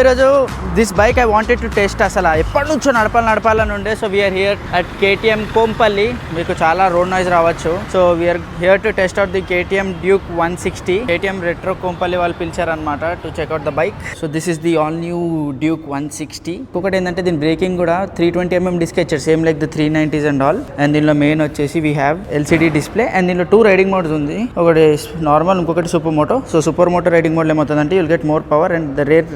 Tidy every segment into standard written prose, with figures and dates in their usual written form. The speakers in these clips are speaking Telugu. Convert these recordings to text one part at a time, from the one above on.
ఈరోజు this bike I wanted to test అసలు ఎప్పటి నుంచో నడపాలని ఉండే. So we're here at KTM Kompally. మీకు చాలా రోడ్ నాయిస్ రావచ్చు. So we're here to test out the KTM Duke 160. KTM retro Kompally వాళ్ళు పిలిచారనమాట to check out the bike. So this is the all new Duke 160. ఇంకొకటి ఏంటంటే దీని బ్రేకింగ్ కూడా 320mm డిస్క్ ఇచ్చారు, same like the 390s and all. And దీనిలో మెయిన్ వచ్చేసి we have LCD display. And దీనిలో 2 రైడింగ్ మోడ్స్ ఉంది, ఒకటి నార్మల్, ఇంకొకటి super moto. So super moto riding మోడ్లో ఏమవుతుందంటే you'll get more power and the rear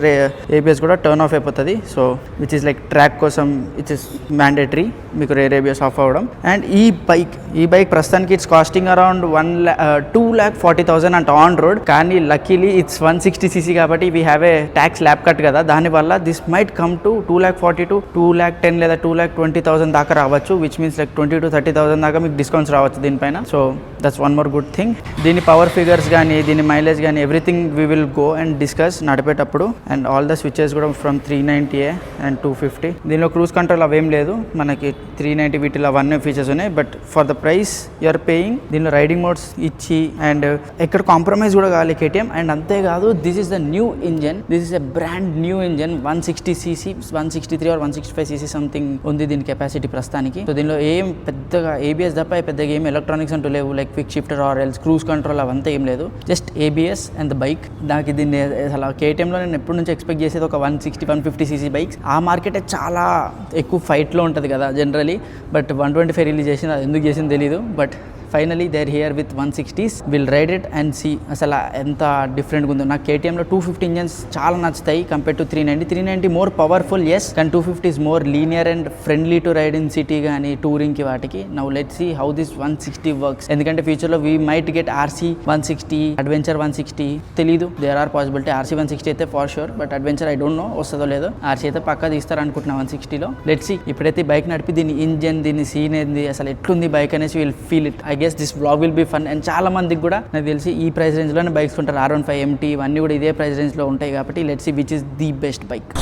ABS కూడా టర్న్ ఆఫ్ అయిపోతుంది. So which is like track కోసం ఇట్స్ ఇస్ మ్యాండేటరీ మీకు రేర్ ఏబిఎస్ ఆఫ్ అవ్వడం. అండ్ ఈ బైక్ ప్రస్తుతానికి ఇట్స్ కాస్టింగ్ అరౌండ్ 2,40,000 అంట ఆన్ రోడ్. కానీ లక్కీలీ ఇట్స్ 160cc కాబట్టి we have a tax slab cut కదా, దానివల్ల this might come to 2,40,000 to 2,10,000 లేదా 2,20,000 దాకా రావచ్చు. విచ్ మీన్స్ లైక్ 20,000 to 30,000 దాకా మీకు డిస్కౌంట్స్ రావచ్చు దీనిపైన. So that's one more good thing. దీని పవర్ ఫిగర్స్ కానీ దీని మైలేజ్ కానీ everything we will go and discuss నడిపేటప్పుడు. అండ్ ఆల్ ద స్విచెస్ కూడా ఫ్రమ్ 390 అండ్ 250. దీనిలో క్రూజ్ కంట్రోల్ అవేం లేదు, మనకి 390 వీటిలో అవన్నీ ఫీచర్స్ ఉన్నాయి. But for the price you're paying దీనిలో రైడింగ్ మోడ్స్ ఇచ్చి అండ్ ఎక్కడ కాంప్రమైజ్ కూడా కావాలి కేటీఎం. అండ్ అంతేకాదు this is the new engine, this is a brand new engine. 160cc 163 or 165cc something ఉంది దీని కెపాసిటీ ప్రస్తుతానికి. సో దీనిలో ఏం పెద్దగా ఏబిఎస్ తప్ప పెద్దగా ఏం ఎలక్ట్రానిక్స్ అంటూ లేవు, like quick shifter or else cruise control అవంతా ఏం లేదు, just ABS and the bike. నాకు దీన్ని అసలు కేటీఎంలో నేను ఎప్పటి నుంచి ఎక్స్పెక్ట్ చేసేది ఒక 160-150cc బైక్స్. ఆ మార్కెట్ చాలా ఎక్కువ ఫైట్లో ఉంటుంది కదా జనరలీ. బట్ 125 రిలీజ్ చేసింది, అది ఎందుకు చేసింది తెలీదు. But finally they are here with 160s. Will ride it and see అసలు ఎంత డిఫరెంట్గా ఉందో. నాకు కేటీఎంలో 250 ఇంజన్స్ చాలా నచ్చుతాయి compare to 390. 390 more powerful yes, కానీ 250 is more linear and friendly to ride in city కానీ టూరింగ్కి వాటికి. Now let's see how this 160 works. ఎందుకంటే ఫ్యూచర్లో we might get RC 160, adventure 160 తెలీదు. There are possibility. RC 160 అయితే for sure, but adventure I don't know వస్తుందో లేదో. RC అయితే పక్కా తీస్తారు అనుకుంటున్నా 160లో. Let's see. ఇప్పుడైతే బైక్ నడిపి దీని ఇంజన్ దీని సీన్ ఏంది అసలు ఎట్లుంది బైక్ అనేసి will feel it. I guess this blog will be fun. And చాలా మందికి కూడా నాకు తెలిసి ఈ ప్రైస్ రేంజ్లోనే బైక్స్ ఉంటారు. R15 MT ఇవన్నీ కూడా ఇదే ప్రైస్ రేంజ్లో ఉంటాయి కాబట్టి let's see which is the best bike.